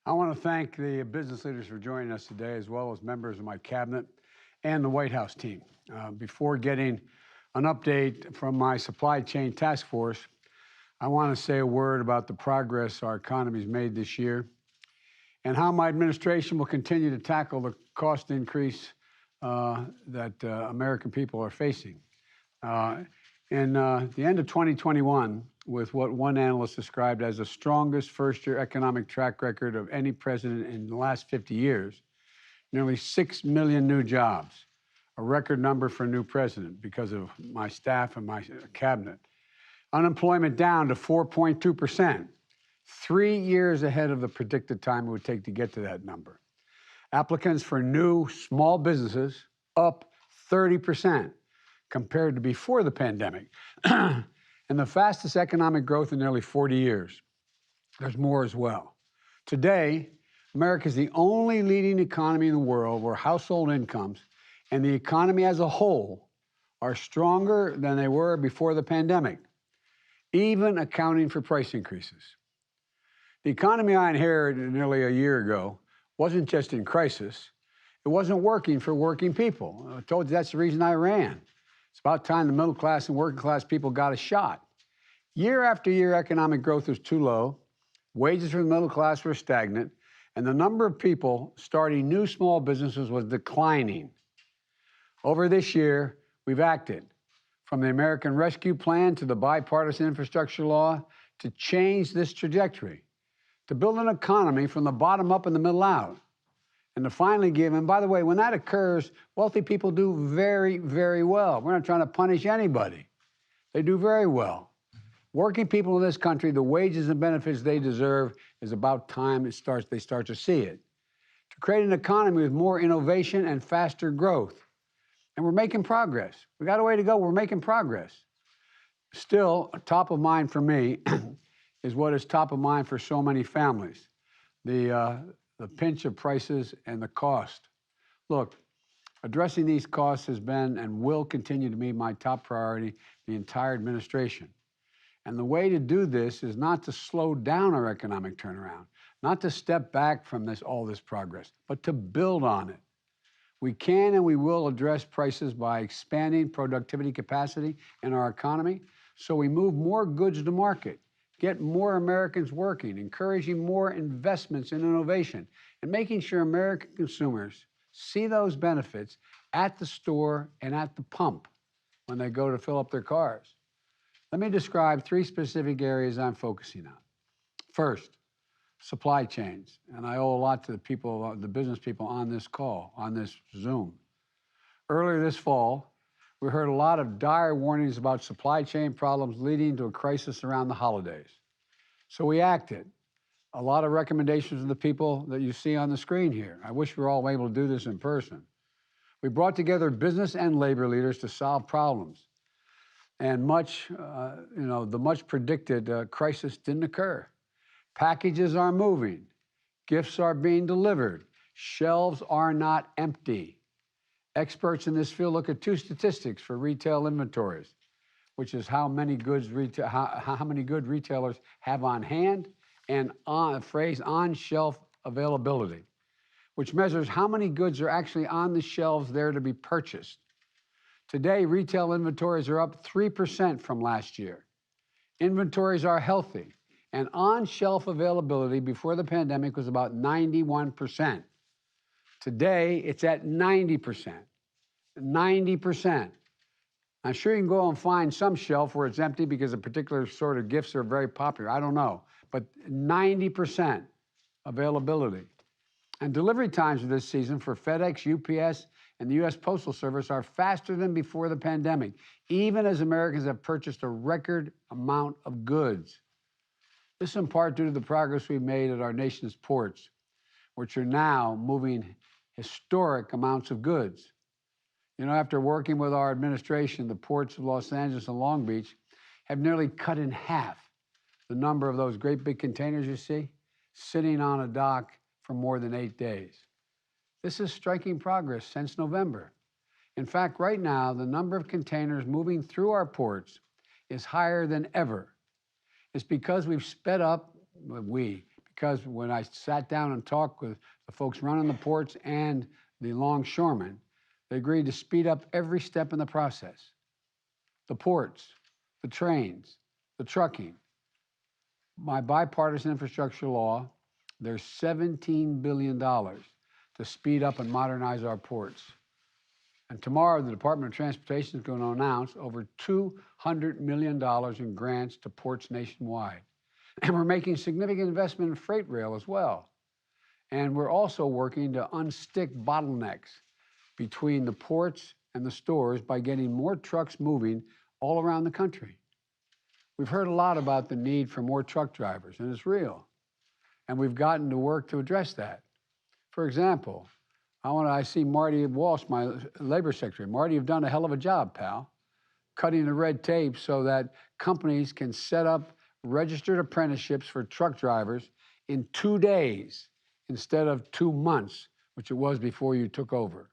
I want to thank the business leaders for joining us today, as well as members of my cabinet and the White House team. Before getting an update from my supply chain task force, I want to say a word about the progress our economy's made this year and how my administration will continue to tackle the cost increase that American people are facing. In the end of 2021, with what one analyst described as the strongest first-year economic track record of any president in the last 50 years, nearly 6 million new jobs, a record number for a new president because of my staff and my cabinet. Unemployment down to 4.2%, 3 years ahead of the predicted time it would take to get to that number. Applicants for new small businesses up 30% compared to before the pandemic, and the fastest economic growth in nearly 40 years. There's more as well. Today, America is the only leading economy in the world where household incomes and the economy as a whole are stronger than they were before the pandemic, even accounting for price increases. The economy I inherited nearly a year ago wasn't just in crisis, it wasn't working for working people. I told you that's the reason I ran. It's about time the middle class and working class people got a shot. Year after year, economic growth was too low, wages for the middle class were stagnant, and the number of people starting new small businesses was declining. Over this year, we've acted, from the American Rescue Plan to the bipartisan infrastructure law, to change this trajectory, to build an economy from the bottom up and the middle out, and to finally give, and by the way, when that occurs, wealthy people do very, very well. We're not trying to punish anybody. They do very well. Working people in this country, the wages and benefits they deserve, is about time they start to see it. To create an economy with more innovation and faster growth. And we're making progress. We got a way to go, we're making progress. Still, top of mind for me is what is top of mind for so many families. The pinch of prices and the cost. Look, addressing these costs has been and will continue to be my top priority the entire administration. And the way to do this is not to slow down our economic turnaround, not to step back from all this progress, but to build on it. We can and we will address prices by expanding productivity capacity in our economy so we move more goods to market, get more Americans working, encouraging more investments in innovation, and making sure American consumers see those benefits at the store and at the pump when they go to fill up their cars. Let me describe 3 specific areas I'm focusing on. First, supply chains, and I owe a lot to the people, the business people on this call, on this Zoom. Earlier this fall, we heard a lot of dire warnings about supply chain problems leading to a crisis around the holidays. So we acted. A lot of recommendations from the people that you see on the screen here. I wish we were all able to do this in person. We brought together business and labor leaders to solve problems. And the much predicted crisis didn't occur. Packages are moving. Gifts are being delivered. Shelves are not empty. Experts in this field look at 2 statistics for retail inventories, which is how many good retailers have on hand, and a phrase on-shelf availability, which measures how many goods are actually on the shelves there to be purchased. Today, retail inventories are up 3% from last year. Inventories are healthy, and on-shelf availability before the pandemic was about 91%. Today, it's at 90%. 90%. I'm sure you can go and find some shelf where it's empty because a particular sort of gifts are very popular. I don't know. But 90% availability. And delivery times this season for FedEx, UPS, and the U.S. Postal Service are faster than before the pandemic, even as Americans have purchased a record amount of goods. This is in part due to the progress we've made at our nation's ports, which are now moving historic amounts of goods. You know, after working with our administration, the ports of Los Angeles and Long Beach have nearly cut in half the number of those great big containers you see sitting on a dock for more than 8 days. This is striking progress since November. In fact, right now, the number of containers moving through our ports is higher than ever. It's because we've sped up, because when I sat down and talked with the folks running the ports and the longshoremen, they agreed to speed up every step in the process. The ports, the trains, the trucking. My bipartisan infrastructure law, there's $17 billion to speed up and modernize our ports. And tomorrow, the Department of Transportation is going to announce over $200 million in grants to ports nationwide. And we're making significant investment in freight rail as well. And we're also working to unstick bottlenecks between the ports and the stores by getting more trucks moving all around the country. We've heard a lot about the need for more truck drivers, and it's real. And we've gotten to work to address that. For example, I see Marty Walsh, my labor secretary. Marty, you've done a hell of a job, pal, cutting the red tape so that companies can set up registered apprenticeships for truck drivers in 2 days instead of 2 months, which it was before you took over.